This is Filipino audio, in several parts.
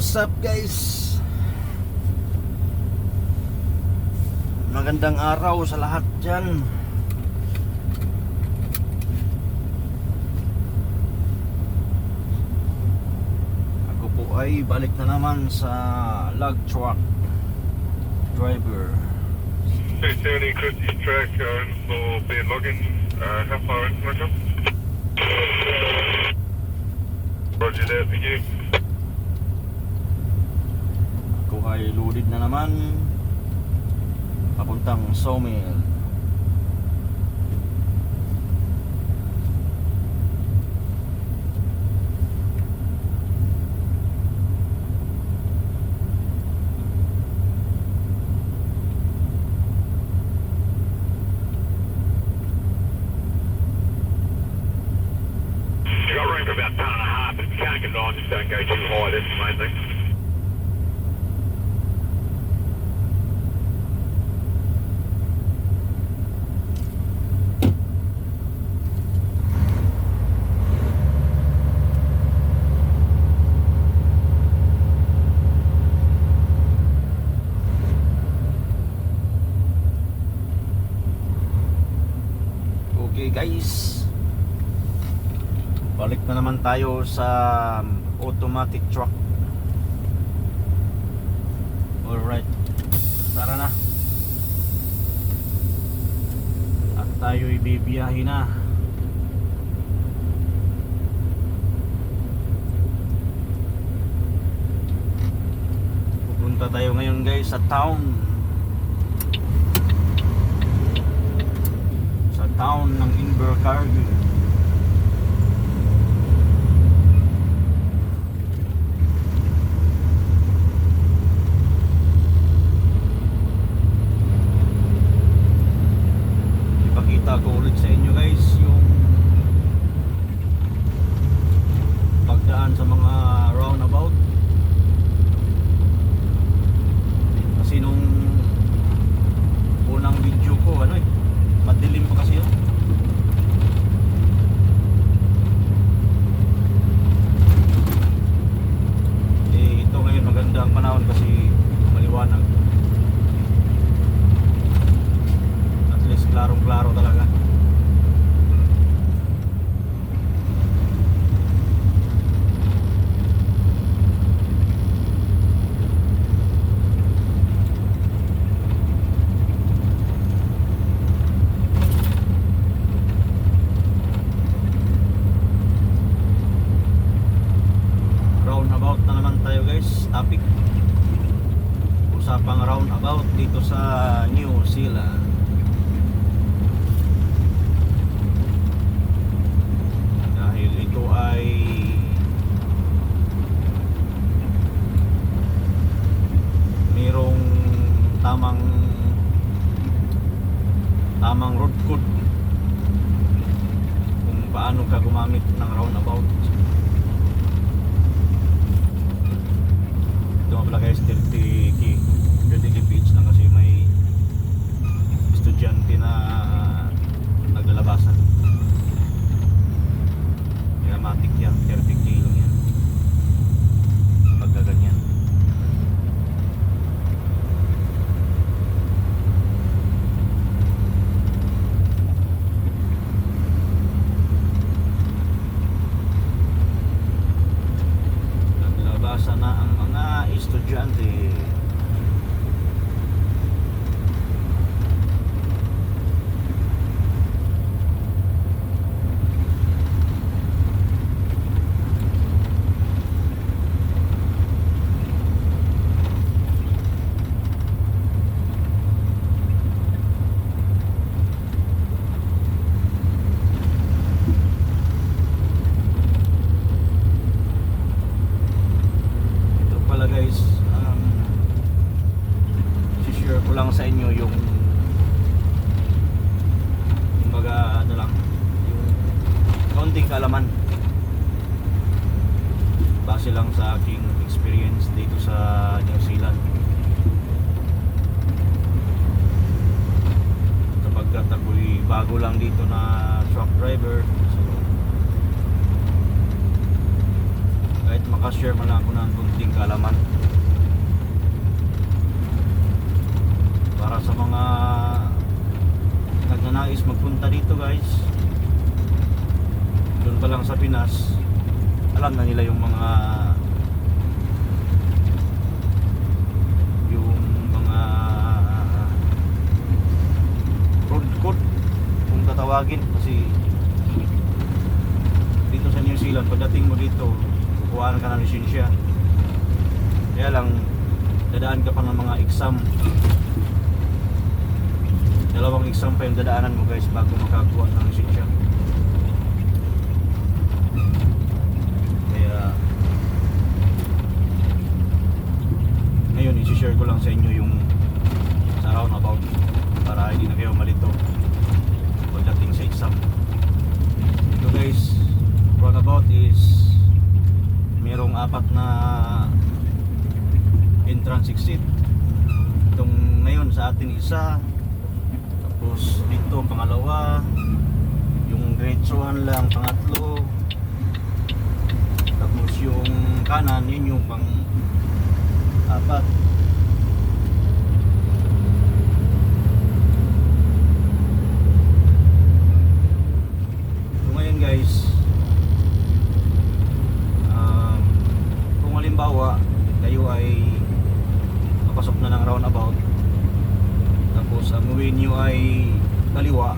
What's up guys? Magandang araw sa lahat dyan. Ako po ay balik na naman sa log truck driver. 270 Christie's track will be logging. How far in from come? Roger that, thank you. Ako ay loaded na naman papuntang sawmill. You got room for about 10.5. If you can't get it on, just don't go too high. That's the main thing. Okay guys, balik na naman tayo sa automatic truck. Alright, tara na. At tayo'y bibiyahin na. Pupunta tayo ngayon guys sa town ng Invercargill. Ipakita ko ulit sa inyo guys yung pagdaan sa mga roundabout, kasi nung unang video ko madilim pa kasi yun. Ito ngayon maganda ang panahon kasi maliwanag. At least klarong-klaro talaga. Roundabout na naman tayo guys. Topic, usapang roundabout dito sa New Zealand. Dahil ito ay mayroong tamang road code kung paano ka gumamit ng roundabout. Ito pala guys, 30 page lang kasi may estudyante na naglalabasan. Kaya matik yan, 30k lang yan pagka ganyan. Naglabasan na ang mga estudyante. Guys, share ko lang sa inyo yung kumbaga lang yung kaunting kaalaman base lang sa aking experience dito sa New Zealand, sapagkat ako'y bago lang dito na truck driver. So kahit makashare man lang ako ng kunting kaalaman. ng mga exam. Dalawang exam pa yung dadaanan mo guys bago makakuha ng lisensya. Kaya ngayon isi-share ko lang sa inyo yung sa roundabout para hindi na kayo malito pagdating sa exam. Ito guys, roundabout is merong 4 na entrance exit. Itong ngayon sa atin isa, tapos dito pangalawa, yung diretsuhan lang pangatlo, tapos yung kanan yun yung pang 4. So ngayon guys, kung halimbawa kayo ay papasok na ng roundabout, tapos ang uwi nyo ay kaliwa,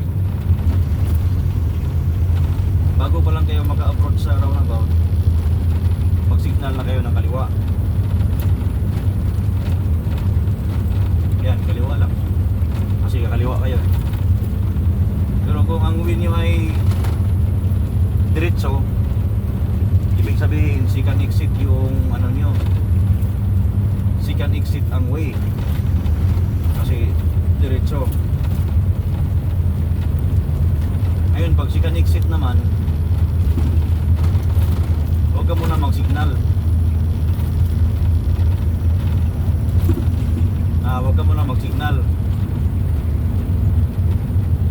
bago pa lang kayo maka-approach sa roundabout, mag-signal na kayo ng kaliwa. Yan, kaliwa lang kasi kakaliwa kayo. Pero kung ang uwi nyo ay diretso, ibig sabihin second exit yung ano nyo, second exit ang way kasi diretso. Ayun, pag second exit naman, huwag ka muna mag-signal. Huwag ka muna mag-signal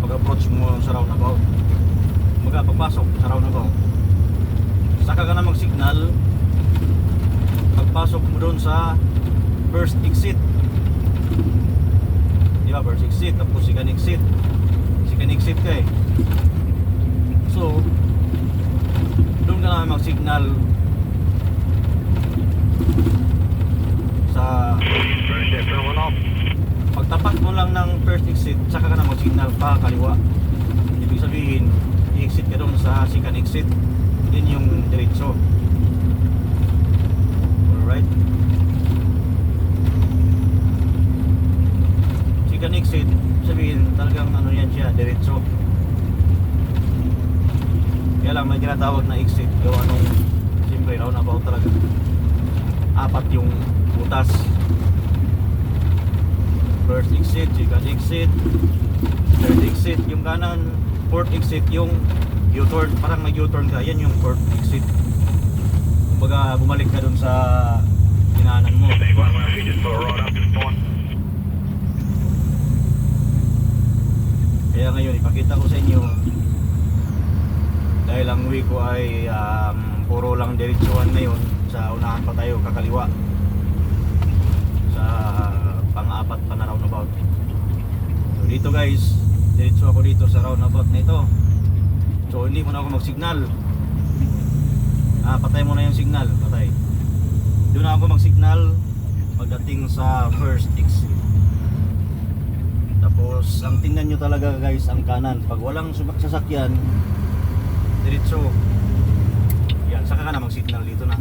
pag approach mo sa roundabout. Pagpasok sa roundabout, saka ka na mag-signal pagpasok mo doon sa first exit. Diba, first exit, tapos second exit. Second exit ka eh. So, doon ka na mag-signal sa pagtapat mo lang ng first exit, saka ka na mag-signal pa kaliwa. Ibig sabihin, i-exit ka doon sa second exit. Yun yung diretso. Alright. Second exit, sabihin talagang ano yan siya, diretso. Kaya lang may tinatawag na exit. Gawa nung siyempre roundabout talaga. 4 yung butas. First exit, second exit, third exit, yung kanan, fourth exit, yung U-turn, parang nag-U-turn ka, yan yung fourth exit. Kumbaga bumalik ka dun sa kinanan mo. Kaya ngayon ipakita ko sa inyo, dahil ang way ko ay puro lang diretsuhan ngayon, sa unahan pa tayo kakaliwa sa pang-4 pa na roundabout. So dito guys, diretso ako dito sa roundabout na ito. So hindi mo na ako mag-signal. Patay mo na yung signal, patay. Doon na ako mag-signal pagdating sa first exit. Tapos ang tingnan nyo talaga guys, ang kanan. Pag walang sasakyan, diretso. Yan, saka ka na mag-signal dito na.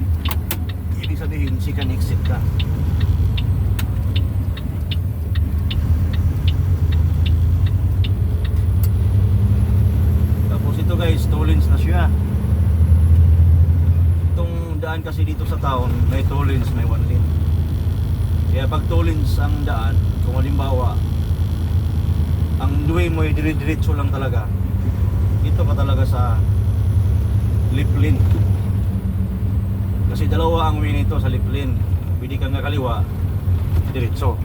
Ibig sabihin, second exit ka. Tapos ito guys, two lanes na siya. Itong daan kasi dito sa town, may two lanes, may one lane. Kaya pag two lanes ang daan, kung halimbawa ang way mo ay dire-diretso lang talaga, dito ka talaga sa left lane. Kasi dalawa ang way nito sa left lane. Pwede kang kaliwa, diretso.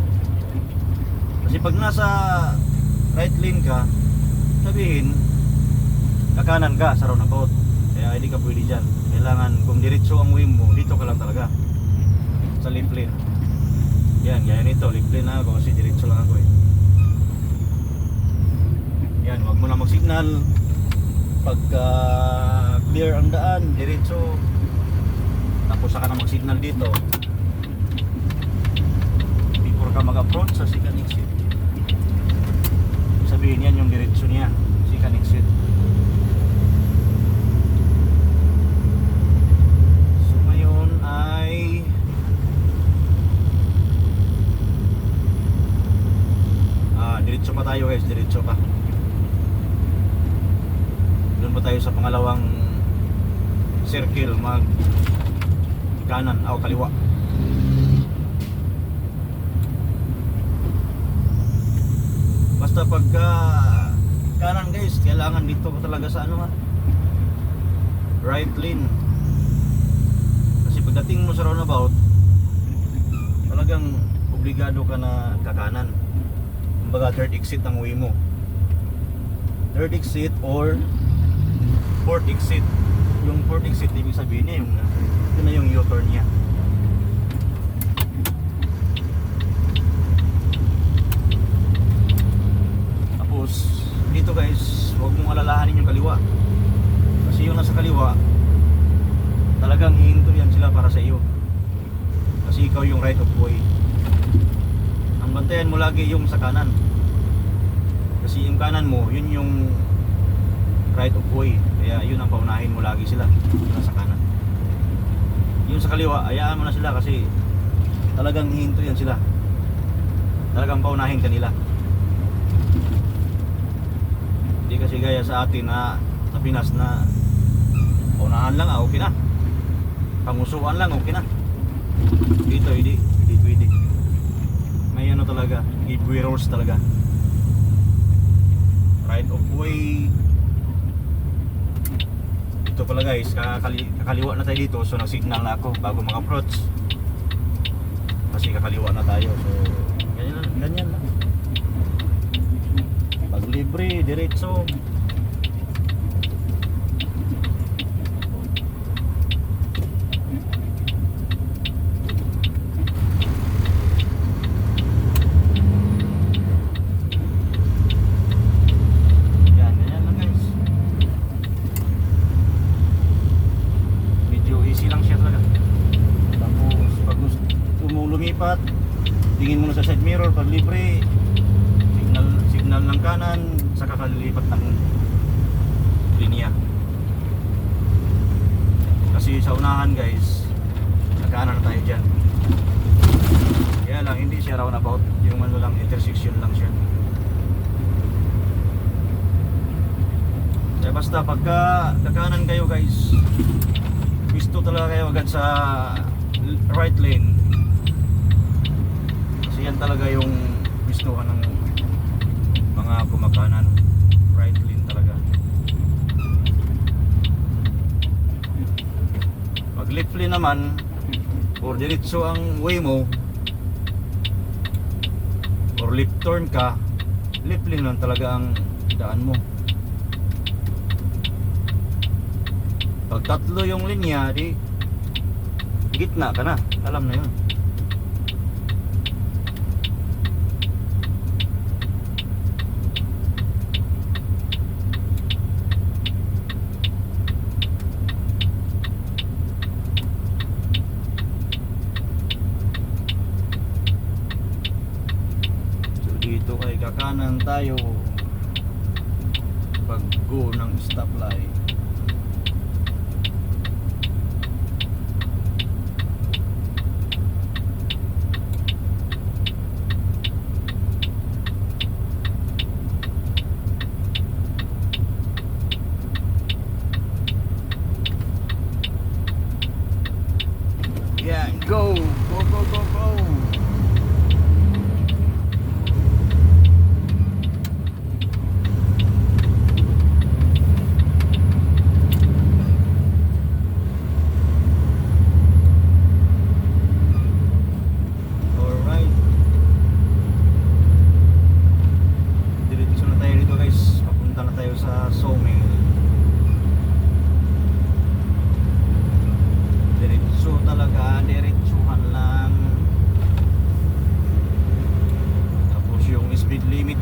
Kasi pag nasa right lane ka, sabihin kakanan ka sa roundabout. Kaya hindi ka pwede dyan. Kailangan kung diretso ang way mo, dito ka lang talaga sa left lane. Yan, gaya nito, left lane na ako kasi diretso lang ako eh. Yan, wag mo na mag-signal. Pagka clear ang daan, diretso. Tapos saka na mag-signal dito before ka mag-approach sa second exit. Sabihin yan yung diretso niya, second exit. So ngayon ay pa tayo guys, diretso pa. Doon pa tayo sa pangalawang circle, mag kanan o kaliwa. Basta pagka kanan guys, kailangan dito ka talaga sa ano, right lane. Kasi pagdating mo sa roundabout, talagang obligado ka na kakanan. Kumbaga third exit ang way mo. Third exit or fourth exit. Yung fourth exit, ibig sabihin niya yung ito na yung U-turn niya. Tapos dito guys, huwag mong alalahanin yung kaliwa. Kasi yung nasa kaliwa, talagang hihinto yan sila para sa iyo. Kasi ikaw yung right of way. Ang bantayan mo lagi yung sa kanan. Kasi yung kanan mo, yun yung right of way. Kaya yun ang paunahin mo lagi sila, sa kanan. Yung sa kaliwa, hayaan mo na sila kasi talagang hihinto yan sila. Talagang paunahin kanila. Hindi kasi gaya sa atin na sa Pinas na paunahan lang, okay na. Pangusuan lang, okay na. Dito, hindi pwede. May ano talaga, giveaway rules talaga. Right of way. Ito pala guys, kakaliwa na tayo dito. So nag-signal na ako bago mag-approach. Kasi kakaliwa na tayo. So ganyan lang. Pag libre, diretso. Tingin mo na sa side mirror pag libre, signal ng kanan, saka kalilipat ng linya. Kasi sa unahan guys, sa kanan na tayo dyan. Kaya lang hindi siya roundabout, yung ano lang, intersection lang siya. Kaya basta pagka kakanan kayo guys, gusto talaga kayo agad sa right lane. Yan talaga yung gustuhan ng mga kumakanan, right lane talaga. Pag left lane naman or diretso ang way mo or left turn ka, left lane lang talaga ang daan mo. Pag tatlo yung linya, di gitna ka na, alam na yun. Dito kay kakanan tayo pag go ng stoplight. Yeah, go, go, go, go, go.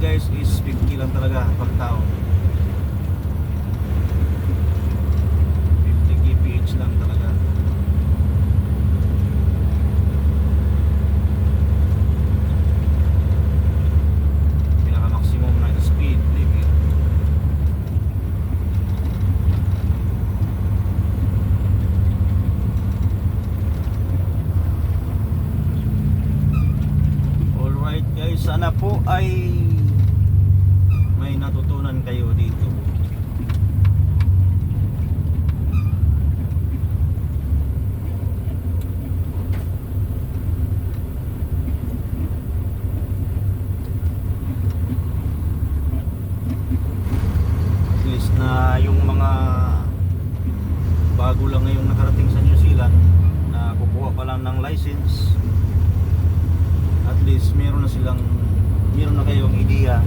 Guys is 50 lang talaga pag tao. 50 kph lang talaga. Pinaka maximum na speed limit. Alright guys, sana po ay may natutunan kayo dito. At least na yung mga bago lang ngayong nakarating sa New Zealand na kukuha pa lang ng license, at least meron na kayong idea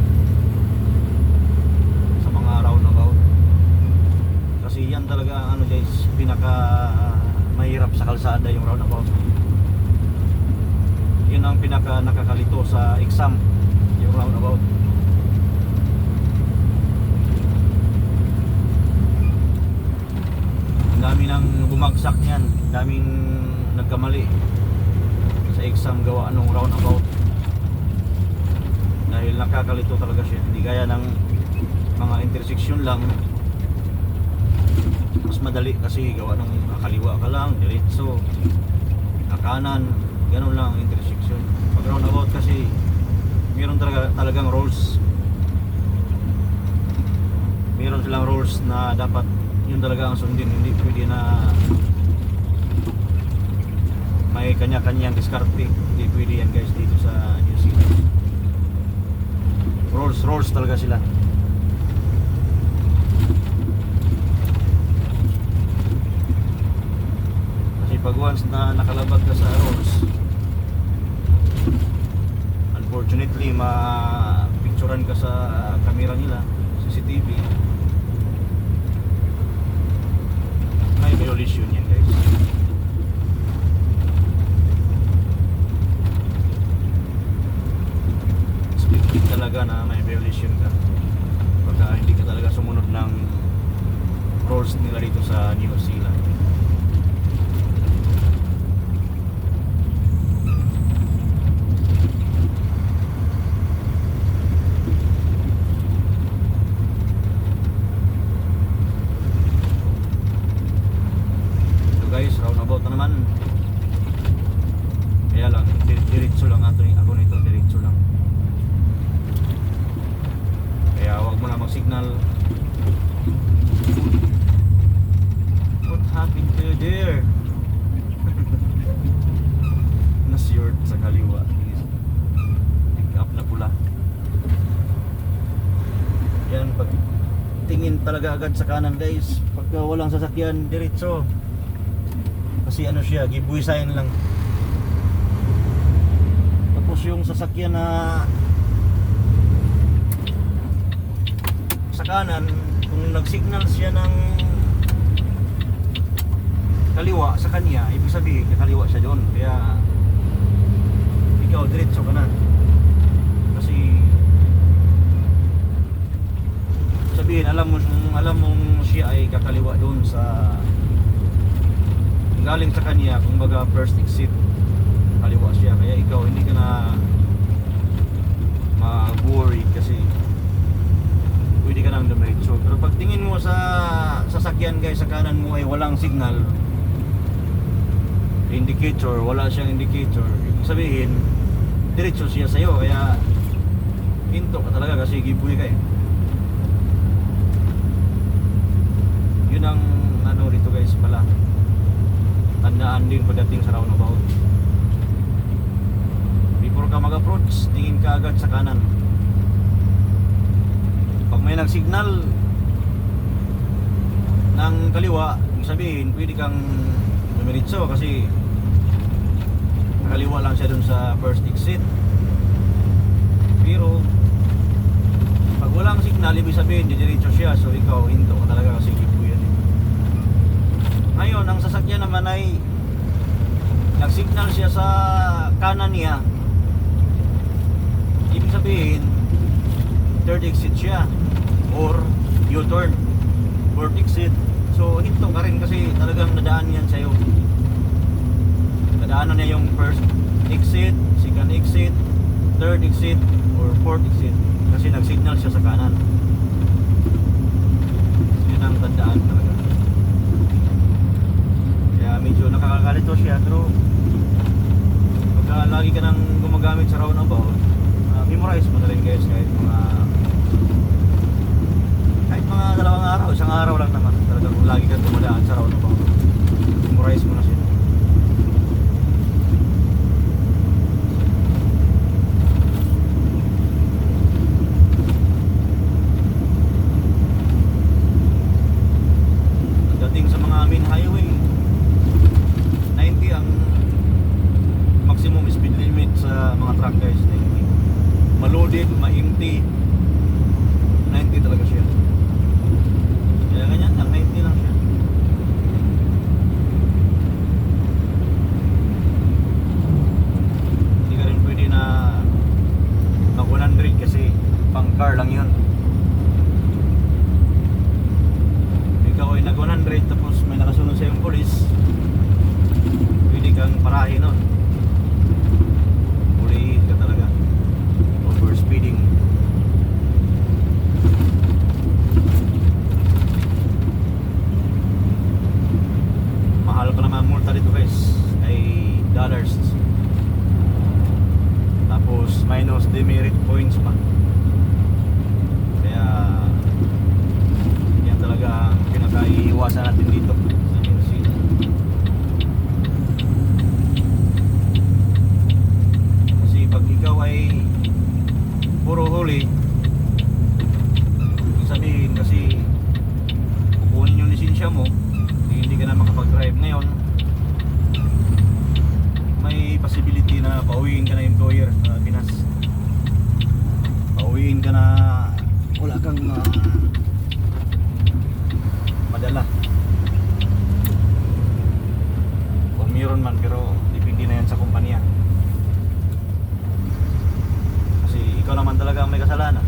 sa mga roundabout. Kasi yan talaga ano guys, pinaka mahirap sa kalsada yung roundabout. Yun ang pinaka nakakalito sa exam, yung roundabout. Ang dami nang bumagsak niyan, daming nagkamali sa exam gawa anong roundabout. Dahil nakakalito talaga siya. Hindi gaya ng mga intersection lang, mas madali kasi gawa ng kakaliwa ka lang, diretso, kanan, ganun lang ang intersection. Pag roundabout kasi meron talagang rules. Meron silang rules na dapat yun talaga ang sundin. Hindi pwede na may kanya-kanyang diskarte. Hindi pwede yan guys dito sa New Zealand. Rules talaga sila. Kasi pag once na nakalabag ka sa rules, unfortunately ma-picturean ka sa camera nila, CCTV, may violation yan guys. Speaking talaga na may violation ka pagka hindi ka talaga sumunod ng rules nila dito sa New Zealand. So guys, roundabout na naman. Kaya lang, diretso lang ako nito, diretso lang. Kaya wag mo na mag-signal. What happened to there? Na-short sa kaliwa. Pick up na pula. Yan, pag tingin talaga agad sa kanan guys. Pagka walang sasakyan, diretso. Kasi ano siya, giveaway sign lang. Tapos yung sasakyan na sa kanan, kung nag-signal siya ng kaliwa sa kanya, ibig sabihin kakaliwa siya doon. Kaya ikaw diretso ka na. Kasi sabihin alam mong siya ay kakaliwa doon sa galing sa kanya, kung baga first exit kaliwa siya. Kaya ikaw hindi ka na ma-worry kasi pwede ka nang dumiretso. Pero pag tingin mo sa sasakyan guys, sa kanan mo ay walang signal, indicator, wala siyang indicator, ibig sabihin diretso siya sa'yo. Kaya hinto ka talaga kasi giveaway ka eh. Yun ang ano dito guys pala, tandaan din pagdating sa roundabout. Before ka mag-approach, tingin ka agad sa kanan. Pag may nag-signal ng kaliwa, ibig sabihin pwede kang dumiretso kasi kaliwa lang siya dun sa first exit. Pero pag walang signal, ibig sabihin didiretso siya, so ikaw hinto ka talaga kasi giveaway yan eh. Ngayon, ang sasakyan naman ay nag-signal siya sa kanan niya, ibig sabihin third exit siya or U-turn, fourth exit. So hinto ka rin kasi talagang nadaan yan sa'yo. Nadaanan niya yung first exit, second exit, third exit or fourth exit kasi nag-signal siya sa kanan. Yun ang tandaan talaga. Kaya medyo nakakalito siya, pero pagka lagi ka nang gumagamit sa roundabout, memorize mo na rin guys kahit mga ma-loaded, ma-empty. 90 talaga siya. Kaya ganyan lang, 90 lang siya. Hindi ka rin pwede na mag 100 kasi pang car lang yun. Ikaw ay nag 100 tapos may nakasunod sa yung police, pwede kang parahin nun. Pulihin ka talaga. Overspeeding. Mahal pa naman multa dito guys, ay dollars. Tapos minus demerit points pa. Kaya yan talaga ang pinaka-iiwasan natin dito sa New Zealand. Kasi pag ikaw ay puro huli, ibig sabihin kasi kukunin yung lisensya mo, hindi ka na makapag-drive ngayon, may possibility na pauwiin ka na employer sa Pinas. Pauwiin ka na wala kang madala. Kung meron man, pero depende na yan sa kumpanya. Kasi ikaw naman talaga ang may kasalanan.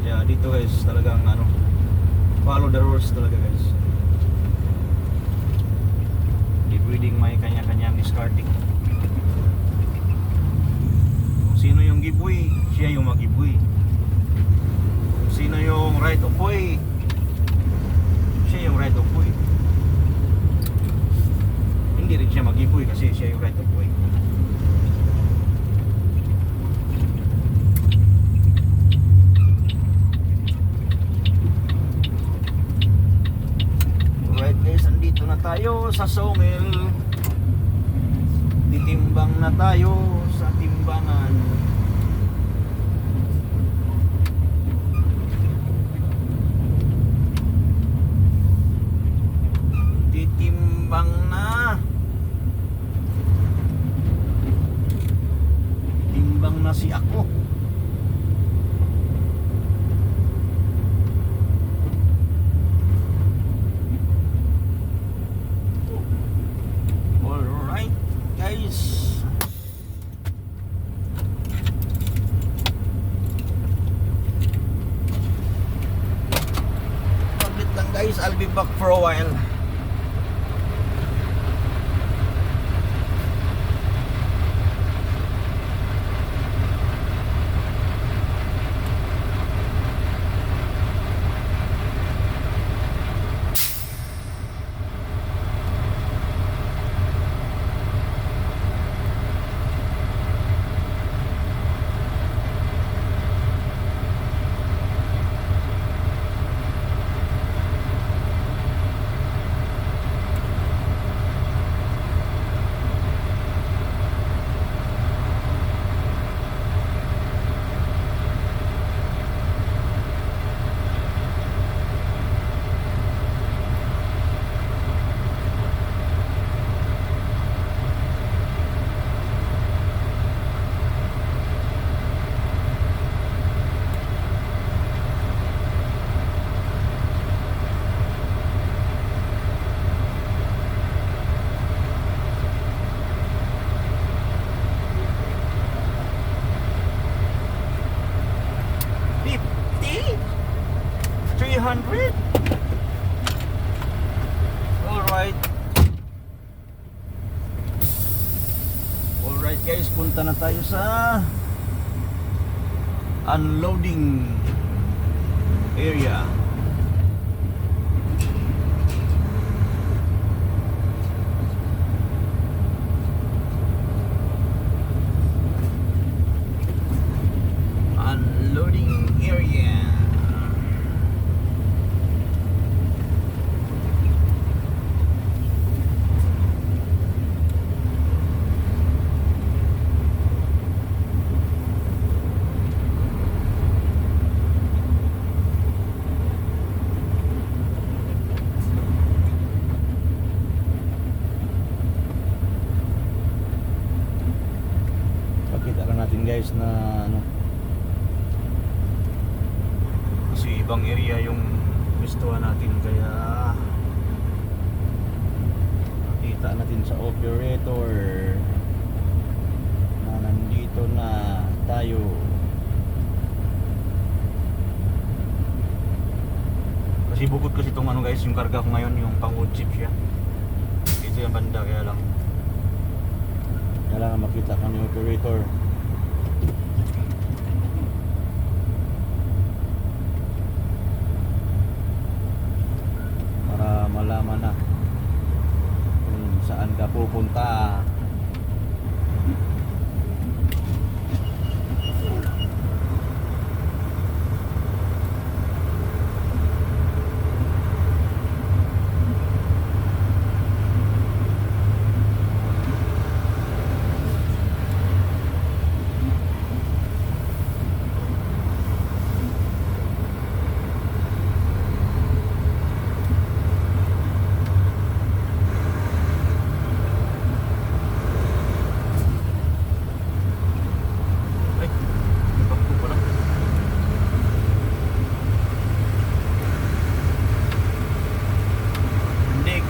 Kaya dito guys, talagang follow the rules talaga guys. Hindi pwedeng may kanya-kanyang discarding. Kung sino yung giveaway, siya yung mag-giveaway. Kung sino yung right of way, siya yung right of way. Hindi rin siya mag-giveaway kasi siya yung right of way. Alright guys, andito na tayo sa sawmill. Titimbang na tayo sa timbangan. Titimbang na. Timbang na si ako. Alright guys, paglit lang guys, I'll be back for a while. Alright guys, punta na tayo sa unloading area. Unloading area. guys na ano, kasi ibang area yung gustuhan natin, kaya nakita natin sa operator na nandito na tayo. Kasi bukod kasi itong ano guys, yung karga ko ngayon, yung pang wood chip siya. Ito yung banda, kailangan makita ka ng operator. Para malaman na kung saan ka pupunta.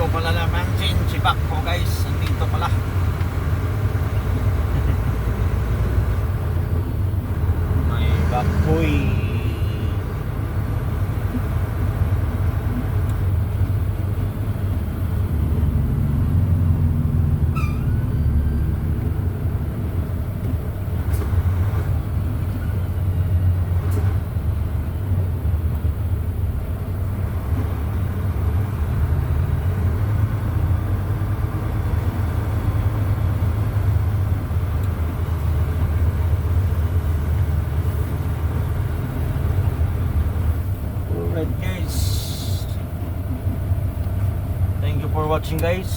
Ko pala naman si Bakko guys, andito pala. May Bakkoy. Alright guys, thank you for watching guys.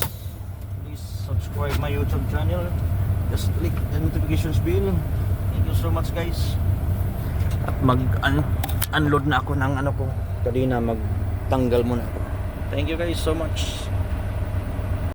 Please subscribe my YouTube channel, just click the notifications bell. Thank you so much guys. At mag-unload na ako ng ano ko kanina, magtanggal muna. Thank you guys so much.